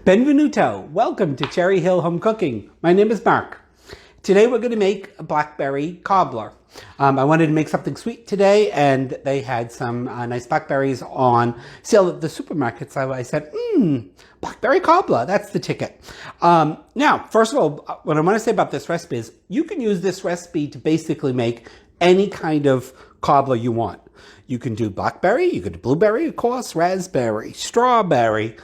Benvenuto. Welcome to Cherry Hill Home Cooking. My name is Mark. Today we're going to make a blackberry cobbler. I wanted to make something sweet today, and they had some nice blackberries on sale at the supermarket. So I said, blackberry cobbler, that's the ticket. Now, first of all, what I want to say about this recipe is you can use this recipe to basically make any kind of cobbler you want. You can do blackberry, you can do blueberry, of course, raspberry, strawberry,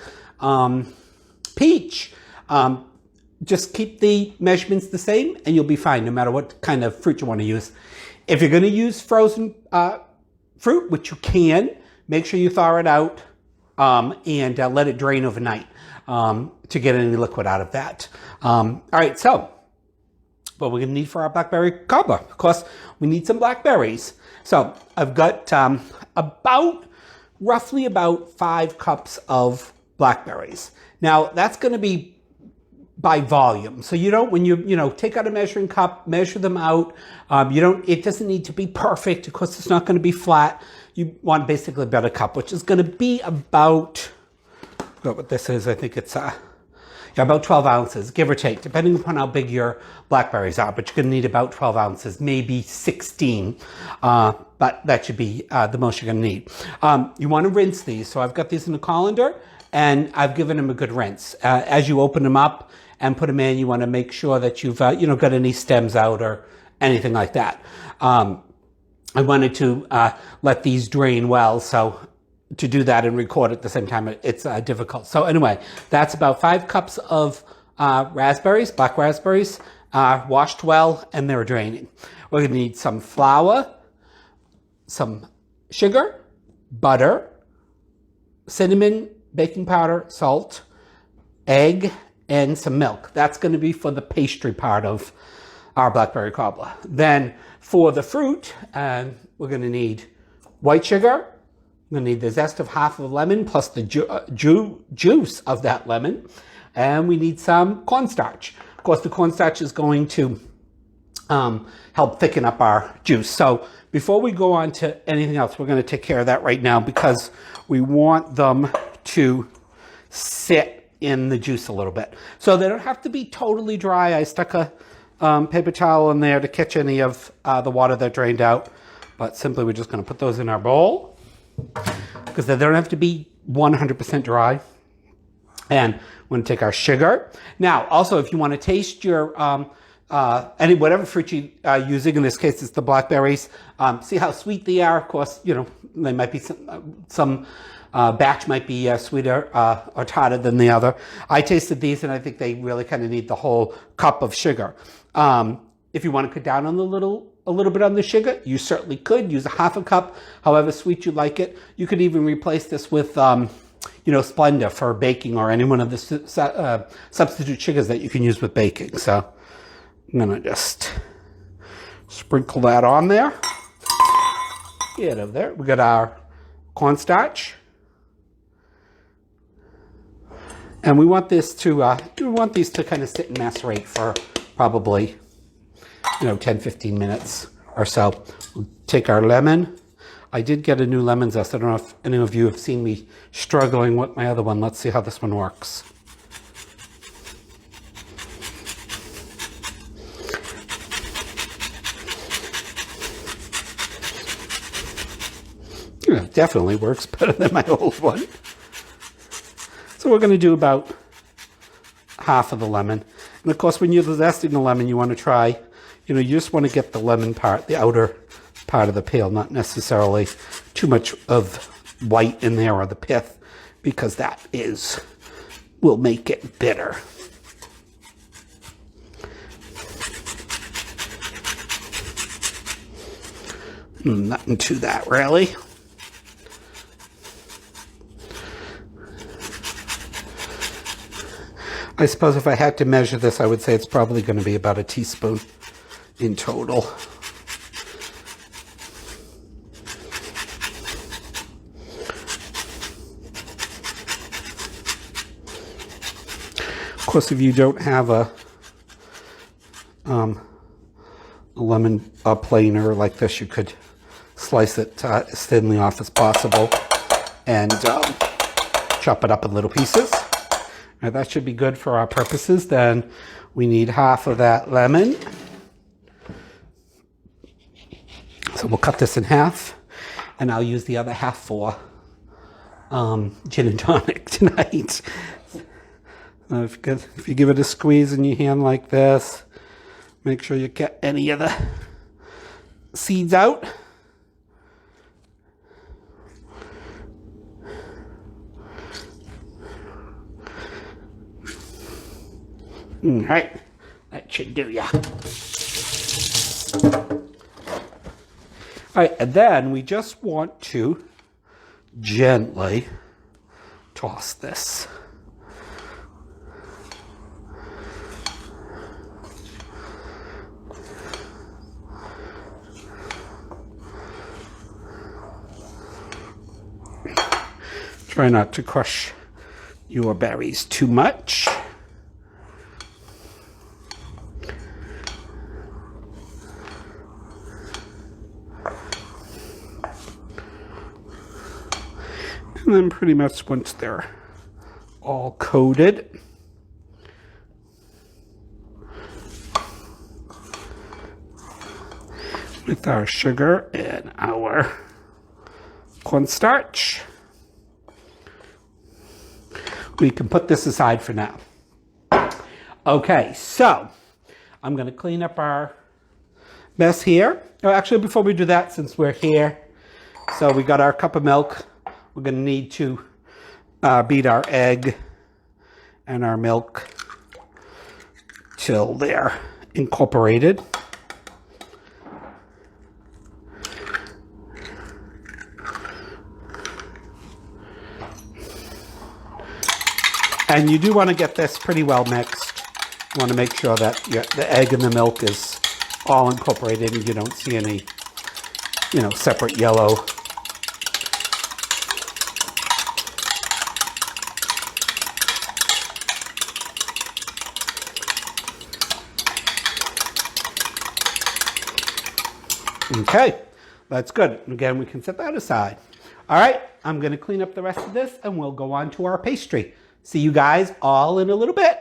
peach. Just keep the measurements the same and you'll be fine no matter what kind of fruit you want to use. If you're going to use frozen fruit, which you can, make sure you thaw it out and let it drain overnight to get any liquid out of that. All right, so what we're going to need for our blackberry cobbler, of course, we need some blackberries. So I've got roughly about 5 cups of blackberries. Now that's going to be by volume. So you don't, when you take out a measuring cup, measure them out. It doesn't need to be perfect. Of course, it's not going to be flat. You want basically about a cup, which is going to be about, what this is, I think it's about 12 ounces, give or take, depending upon how big your blackberries are, but you're going to need about 12 ounces, maybe 16, but that should be the most you're going to need. You want to rinse these. So I've got these in a colander, and I've given them a good rinse. As you open them up and put them in, you want to make sure that you've got any stems out or anything like that. I wanted to let these drain well, so to do that and record at the same time, it's difficult. So anyway, that's about 5 cups of raspberries, black raspberries, washed well, and they're draining. We're going to need some flour, some sugar, butter, cinnamon, baking powder, salt, egg, and some milk. That's going to be for the pastry part of our blackberry cobbler. Then for the fruit, we're going to need white sugar. We're going to need the zest of half of a lemon plus the juice of that lemon. And we need some cornstarch. Of course, the cornstarch is going to help thicken up our juice. So before we go on to anything else, we're going to take care of that right now because we want them to sit in the juice a little bit. So they don't have to be totally dry. I stuck a paper towel in there to catch any of the water that drained out. But simply we're just going to put those in our bowl because they don't have to be 100% dry. And we're going to take our sugar. Now, also, if you want to taste your whatever fruit you're using, in this case it's the blackberries, see how sweet they are. Of course, they might be some batch might be sweeter or tarter than the other. I tasted these and I think they really kind of need the whole cup of sugar. If you want to cut down on a little bit on the sugar, you certainly could use a half a cup, however sweet you like it. You could even replace this with Splenda for baking or any one of the substitute sugars that you can use with baking. So I'm gonna just sprinkle that on there. Get over there. We got our cornstarch. And we want this to, these to kind of sit and macerate for probably, 10-15 minutes or so. We'll take our lemon. I did get a new lemon zest. I don't know if any of you have seen me struggling with my other one. Let's see how this one works. Yeah, it definitely works better than my old one. So we're going to do about half of the lemon. And of course, when you're zesting the lemon, you want to try, you just want to get the lemon part, the outer part of the peel, not necessarily too much of white in there or the pith, because that will make it bitter. Nothing to that, really. I suppose if I had to measure this, I would say it's probably going to be about a teaspoon in total. Of course, if you don't have a lemon planer like this, you could slice it as thinly off as possible and chop it up in little pieces. Now that should be good for our purposes. Then we need half of that lemon. So we'll cut this in half, and I'll use the other half for gin and tonic tonight. If you give it a squeeze in your hand like this, make sure you get any of the seeds out. All right, that should do ya. All right, and then we just want to gently toss this. Try not to crush your berries too much. And then pretty much once they're all coated, with our sugar and our cornstarch, we can put this aside for now. Okay, so I'm going to clean up our mess here. Oh, actually, before we do that, since we're here, so we got our cup of milk. We're going to need to beat our egg and our milk till they're incorporated. And you do want to get this pretty well mixed. You want to make sure that the egg and the milk is all incorporated and you don't see any, separate yellow. Okay, that's good. Again, we can set that aside. All right, I'm going to clean up the rest of this and we'll go on to our pastry. See you guys all in a little bit.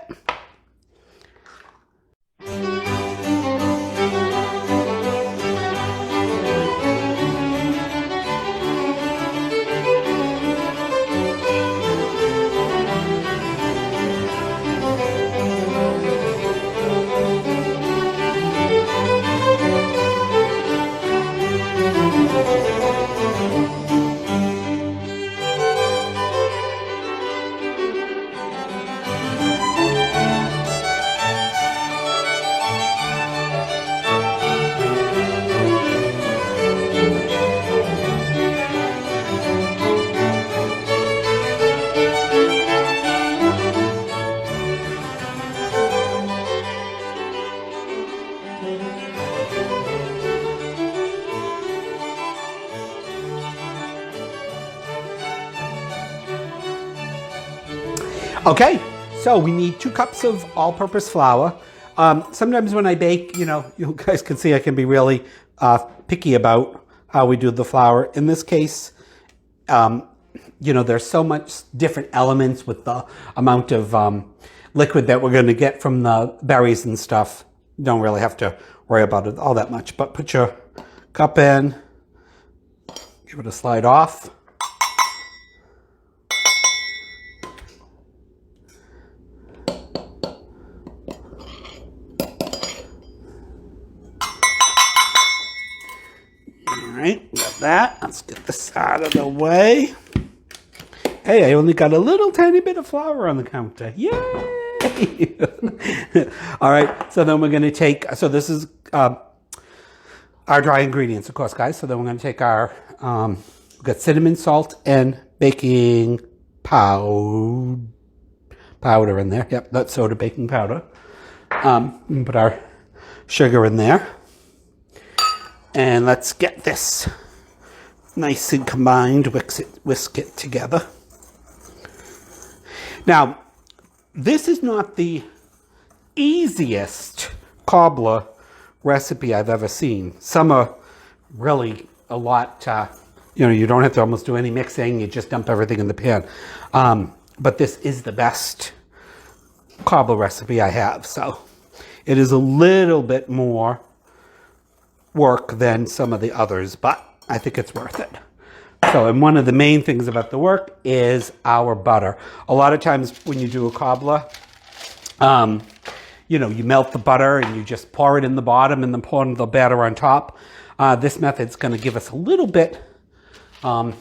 Okay, so we need 2 cups of all-purpose flour. Sometimes when I bake, you guys can see I can be really picky about how we do the flour. In this case, there's so much different elements with the amount of liquid that we're going to get from the berries and stuff. You don't really have to worry about it all that much, but put your cup in, give it a slide off. Alright, got that. Let's get this out of the way. Hey, I only got a little tiny bit of flour on the counter. Yay! Alright, so then we're going to take, so this is our dry ingredients, of course, guys. So then we're going to take our, we've got cinnamon, salt, and baking powder in there. Yep, that's soda baking powder. We can put our sugar in there. And let's get this nice and combined, whisk it together. Now, this is not the easiest cobbler recipe I've ever seen. Some are really a lot, you don't have to almost do any mixing, you just dump everything in the pan. But this is the best cobbler recipe I have. So it is a little bit more work than some of the others, but I think it's worth it. So, and one of the main things about the work is our butter. A lot of times when you do a cobbler, you know, you melt the butter and you just pour it in the bottom and then pour the batter on top. This method's going to give us a little bit, we're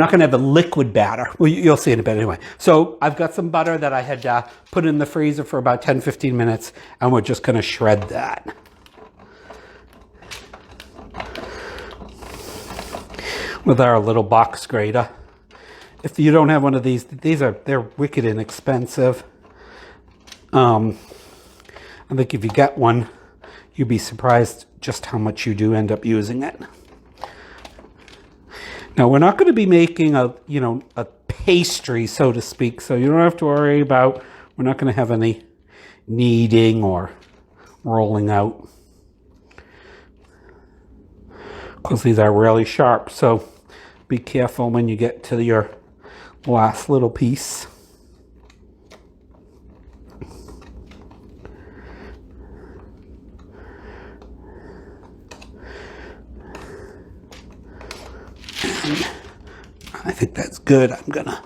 not going to have a liquid batter. Well, you'll see in a bit anyway. So I've got some butter that I had put in the freezer for about 10-15 minutes, and we're just going to shred that. With our little box grater. If you don't have one of these, they're wicked inexpensive. I think if you get one, you'd be surprised just how much you do end up using it. Now we're not going to be making a pastry, so to speak, so you don't have to worry about, we're not going to have any kneading or rolling out. Of course, these are really sharp, so be careful when you get to your last little piece. And I think that's good. I'm gonna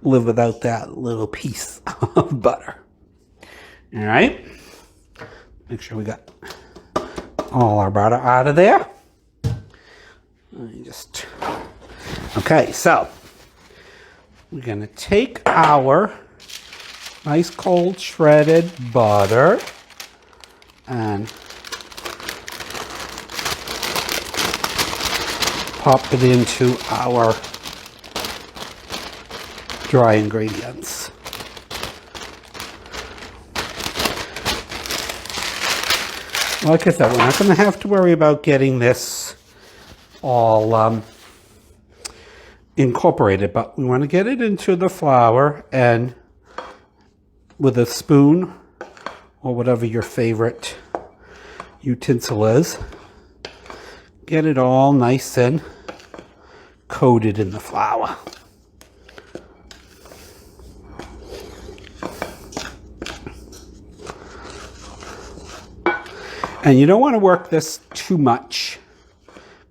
live without that little piece of butter. All right. Make sure we got all our butter out of there. Okay, so we're going to take our nice cold shredded butter and pop it into our dry ingredients. Like I said, we're not going to have to worry about getting this all incorporated, but we want to get it into the flour, and with a spoon or whatever your favorite utensil is, get it all nice and coated in the flour. And you don't want to work this too much,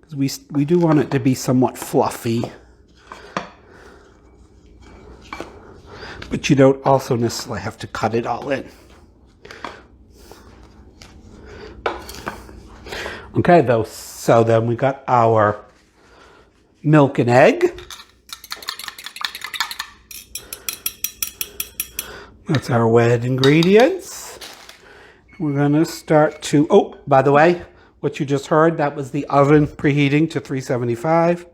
because we do want it to be somewhat fluffy. But you don't also necessarily have to cut it all in. Okay, though, so then we got our milk and egg. That's our wet ingredients. We're gonna start to, oh, by the way, what you just heard, that was the oven preheating to 375.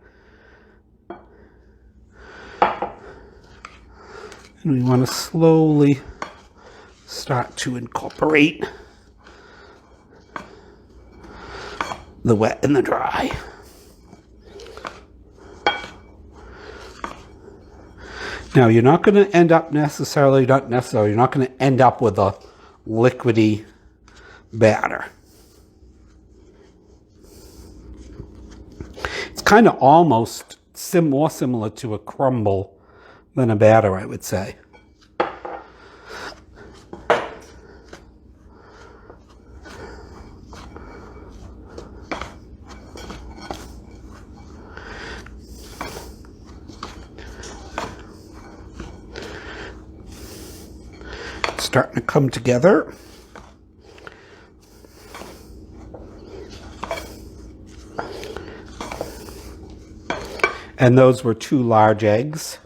And we want to slowly start to incorporate the wet and the dry. Now you're not going to end up you're not going to end up with a liquidy batter. It's kind of almost more similar to a crumble than a batter, I would say. It's starting to come together. And those were 2 large eggs.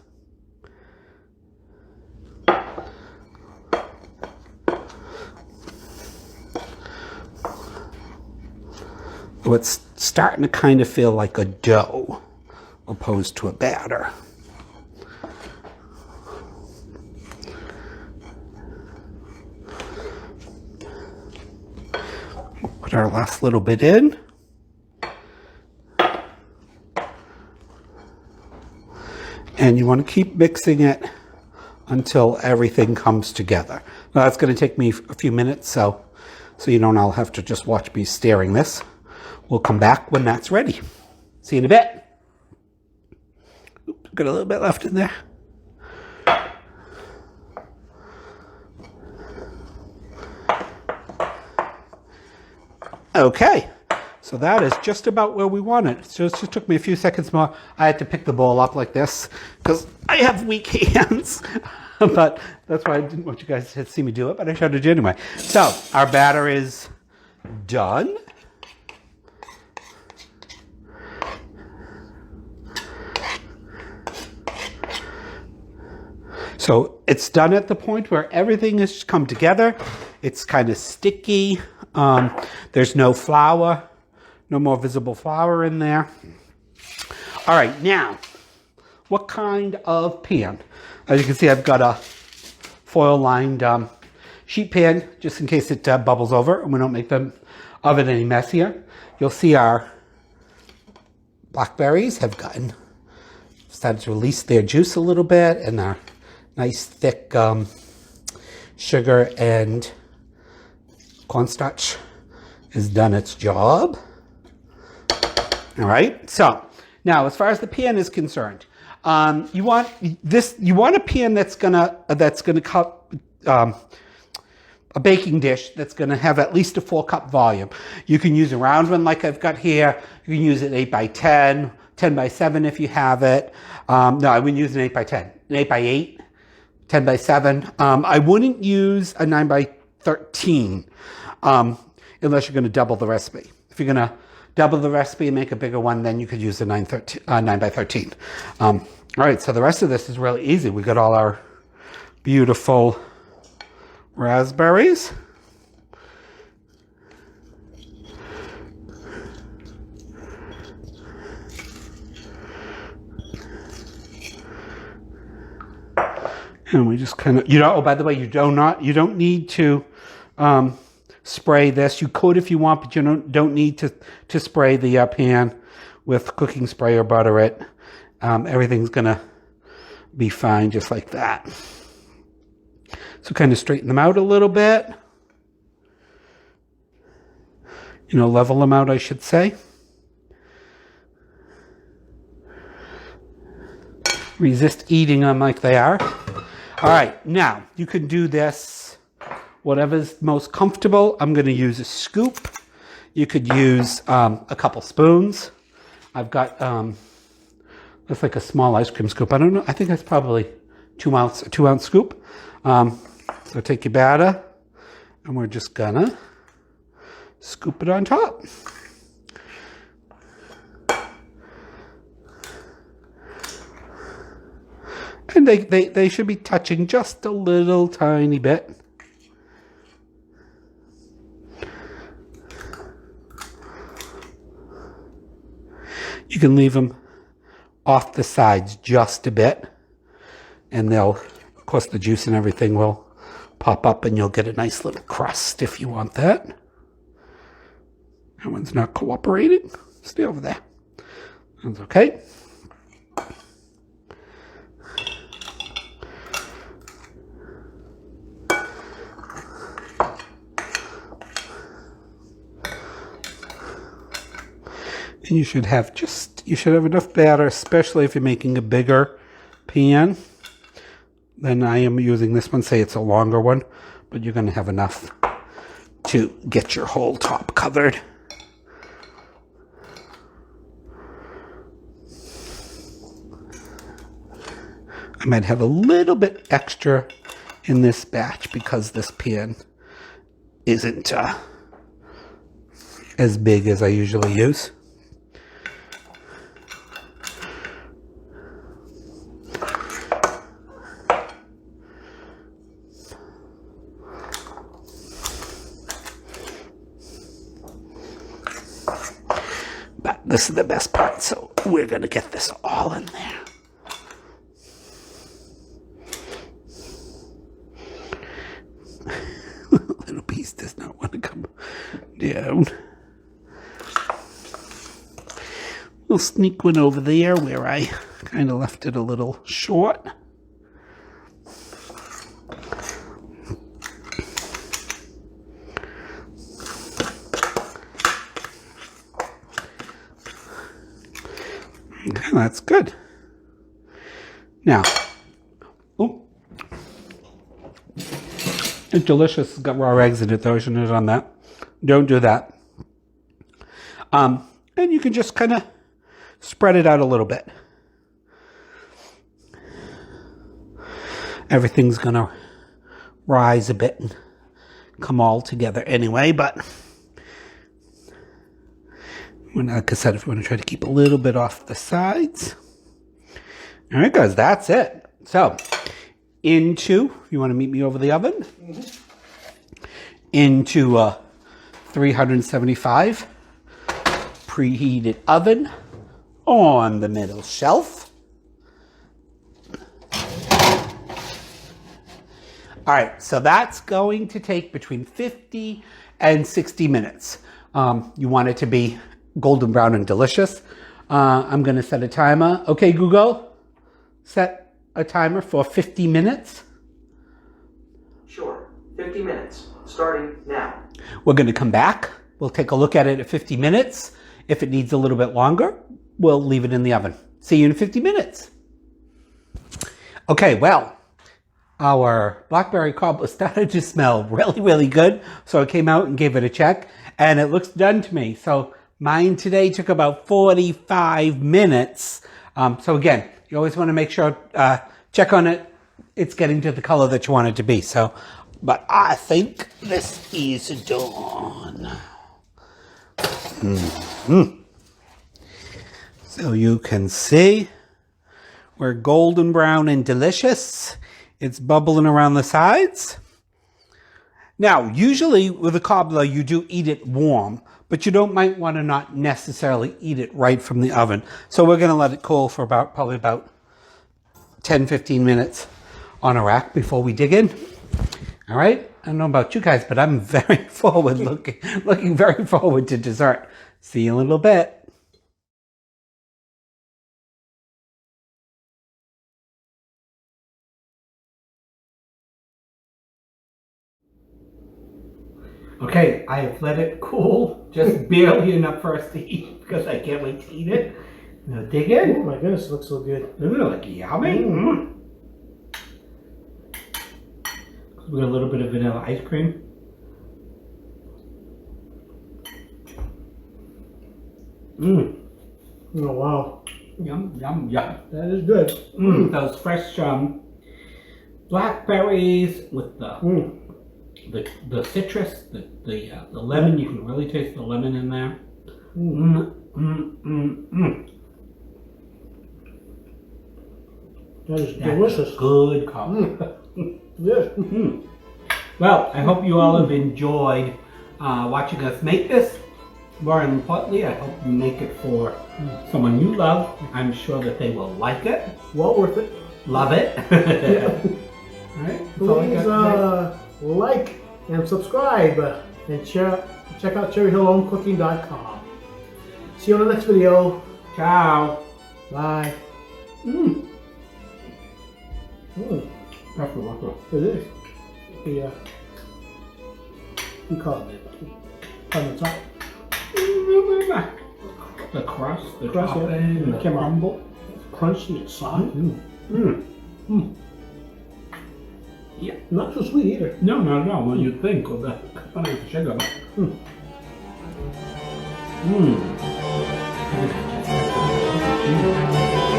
So it's starting to kind of feel like a dough opposed to a batter. Put our last little bit in. And you want to keep mixing it until everything comes together. Now that's going to take me a few minutes, so you don't all have to just watch me stirring this. We'll come back when that's ready. See you in a bit. Oops, got a little bit left in there. Okay, so that is just about where we want it. So it just took me a few seconds more. I had to pick the bowl up like this because I have weak hands. But that's why I didn't want you guys to see me do it, but I showed it anyway. So our batter is done. So it's done at the point where everything has come together. It's kind of sticky. There's no flour, no more visible flour in there. All right, now, what kind of pan? As you can see, I've got a foil-lined sheet pan, just in case it bubbles over and we don't make the oven any messier. You'll see our blackberries have started to release their juice a little bit, and our nice thick sugar and cornstarch has done its job. All right, so now as far as the pan is concerned, you want a pan that's gonna cut a baking dish that's gonna have at least a 4-cup volume. You can use a round one like I've got here. You can use an 8 by 10, 10 by 7 if you have it. No, I wouldn't use an 8 by 10, an 8 by 8, 10 by 7. I wouldn't use a 9 by 13 unless you're gonna double the recipe. If you're gonna double the recipe and make a bigger one, then you could use a 9 by 13. All right, so the rest of this is really easy. We got all our beautiful raspberries. And we just kind of, oh, by the way, you don't need to spray this. You could if you want, but you don't need to spray the pan with cooking spray or butter it. Everything's gonna be fine just like that. So kind of straighten them out a little bit. Level them out, I should say. Resist eating them like they are. All right, now you can do this whatever's most comfortable. I'm going to use a scoop. You could use a couple spoons. I've got that's like a small ice cream scoop. I don't know. I think that's probably a 2-ounce scoop. So take your batter, and we're just gonna scoop it on top. And they should be touching just a little tiny bit. You can leave them off the sides just a bit, and of course the juice and everything will pop up and you'll get a nice little crust if you want that. That one's not cooperating. Stay over there. That's okay. And you should have enough batter, especially if you're making a bigger pan. Then I am using this one, say it's a longer one, but you're going to have enough to get your whole top covered. I might have a little bit extra in this batch because this pan isn't as big as I usually use. But this is the best part, so we're going to get this all in there. Little piece does not want to come down. We'll sneak one over there where I kind of left it a little short. Okay, that's good. Now, it's delicious. It's got raw eggs in it, though. I shouldn't have done that. Don't do that. And you can just kind of spread it out a little bit. Everything's going to rise a bit and come all together anyway, but like I said, if you want to try to keep a little bit off the sides. All right, guys, that's it. So, you want to meet me over the oven? Mm-hmm. Into 375 preheated oven on the middle shelf. All right, so that's going to take between 50 and 60 minutes. You want it to be golden brown and delicious. I'm going to set a timer. Okay, Google, set a timer for 50 minutes. Sure, 50 minutes, starting now. We're going to come back. We'll take a look at it at 50 minutes. If it needs a little bit longer, we'll leave it in the oven. See you in 50 minutes. Okay, well, our BlackBerry Cobbler started to smell really, really good. So I came out and gave it a check, and it looks done to me. So mine today took about 45 minutes. So again, you always want to make sure, check on it. It's getting to the color that you want it to be. So, but I think this is done. Mm-hmm. So you can see we're golden brown and delicious. It's bubbling around the sides. Now, usually with a cobbler, you do eat it warm, but you might want to not necessarily eat it right from the oven. So we're going to let it cool for probably about 10-15 minutes on a rack before we dig in. All right. I don't know about you guys, but I'm very looking very forward to dessert. See you in a little bit. Okay, I have let it cool, just barely enough for us to eat because I can't wait to eat it. Now dig in. Oh my goodness, it looks so good. Doesn't it look yummy? Mm. We got a little bit of vanilla ice cream. Mmm. Oh wow. Yum, yum, yum. That is good. Mmm. Those fresh blackberries with the citrus, the lemon. You can really taste the lemon in there. Mm, mm, mm, mm. That is delicious. Good coffee. Yes. Mm. Well, I hope you all have enjoyed watching us make this. More importantly, I hope you make it for someone you love. I'm sure that they will like it. Well worth it. Love it. All right. Please like and subscribe and check out cherryhillhomecooking.com. See you on the next video. Ciao. Bye. Mm. Mm. That's delicious. It is. The we call it on the top. The crust, the Crust, yeah. topping, the crumble. Crunchy and soft. Mm. Mm. Mm. Yeah. Not so sweet either. No, not at all. Well, you'd think with the funny sugar. Mm. Mm. Mm.